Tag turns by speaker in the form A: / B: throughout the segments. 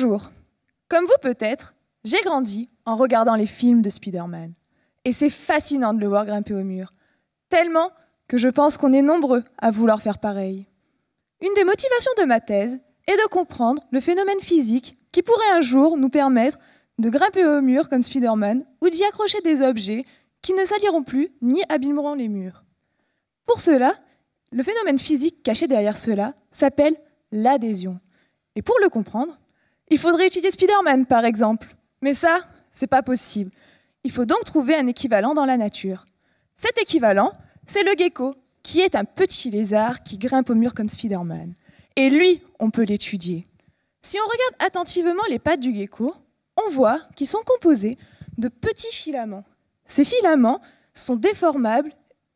A: Bonjour. Comme vous peut-être, j'ai grandi en regardant les films de Spider-Man. Et c'est fascinant de le voir grimper au mur. Tellement que je pense qu'on est nombreux à vouloir faire pareil. Une des motivations de ma thèse est de comprendre le phénomène physique qui pourrait un jour nous permettre de grimper au mur comme Spider-Man ou d'y accrocher des objets qui ne saliront plus ni abîmeront les murs. Pour cela, le phénomène physique caché derrière cela s'appelle l'adhésion. Et pour le comprendre, il faudrait étudier Spider-Man par exemple. Mais ça, c'est pas possible. Il faut donc trouver un équivalent dans la nature. Cet équivalent, c'est le gecko, qui est un petit lézard qui grimpe au mur comme Spider-Man. Et lui, on peut l'étudier. Si on regarde attentivement les pattes du gecko, on voit qu'ils sont composés de petits filaments. Ces filaments sont déformables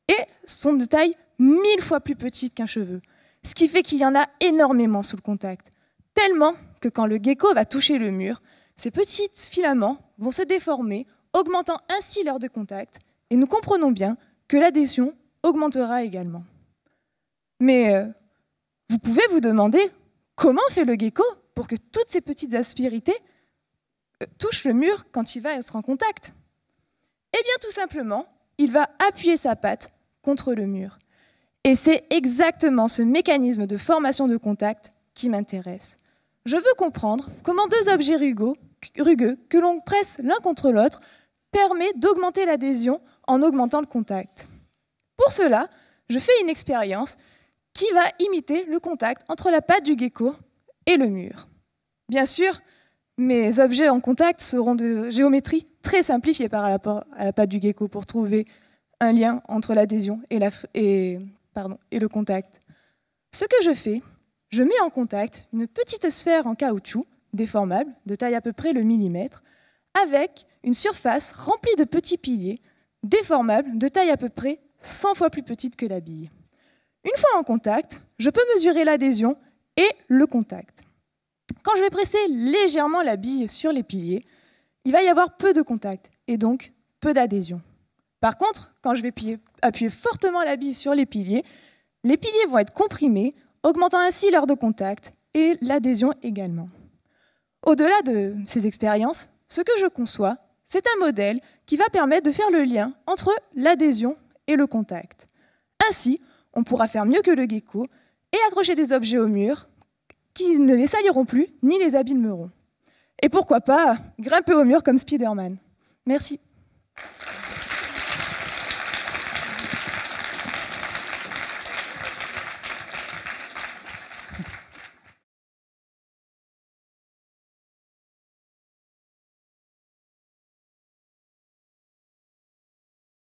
A: et sont de taille 1000 fois plus petite qu'un cheveu, ce qui fait qu'il y en a énormément sous le contact, tellement que quand le gecko va toucher le mur, ces petits filaments vont se déformer, augmentant ainsi l'heure de contact, et nous comprenons bien que l'adhésion augmentera également. Mais vous pouvez vous demander comment fait le gecko pour que toutes ces petites aspérités touchent le mur quand il va être en contact. Eh bien tout simplement, il va appuyer sa patte contre le mur. Et c'est exactement ce mécanisme de formation de contact qui m'intéresse. Je veux comprendre comment deux objets rugueux que l'on presse l'un contre l'autre permet d'augmenter l'adhésion en augmentant le contact. Pour cela, je fais une expérience qui va imiter le contact entre la patte du gecko et le mur. Bien sûr, mes objets en contact seront de géométrie très simplifiée par rapport à la patte du gecko pour trouver un lien entre l'adhésion et le contact. Ce que je fais, je mets en contact une petite sphère en caoutchouc déformable, de taille à peu près le millimètre, avec une surface remplie de petits piliers déformables de taille à peu près 100 fois plus petite que la bille. Une fois en contact, je peux mesurer l'adhésion et le contact. Quand je vais presser légèrement la bille sur les piliers, il va y avoir peu de contact et donc peu d'adhésion. Par contre, quand je vais appuyer fortement la bille sur les piliers vont être comprimés, augmentant ainsi l'heure de contact et l'adhésion également. Au-delà de ces expériences, ce que je conçois, c'est un modèle qui va permettre de faire le lien entre l'adhésion et le contact. Ainsi, on pourra faire mieux que le gecko et accrocher des objets au mur qui ne les saliront plus ni les abîmeront. Et pourquoi pas grimper au mur comme Spider-Man. Merci.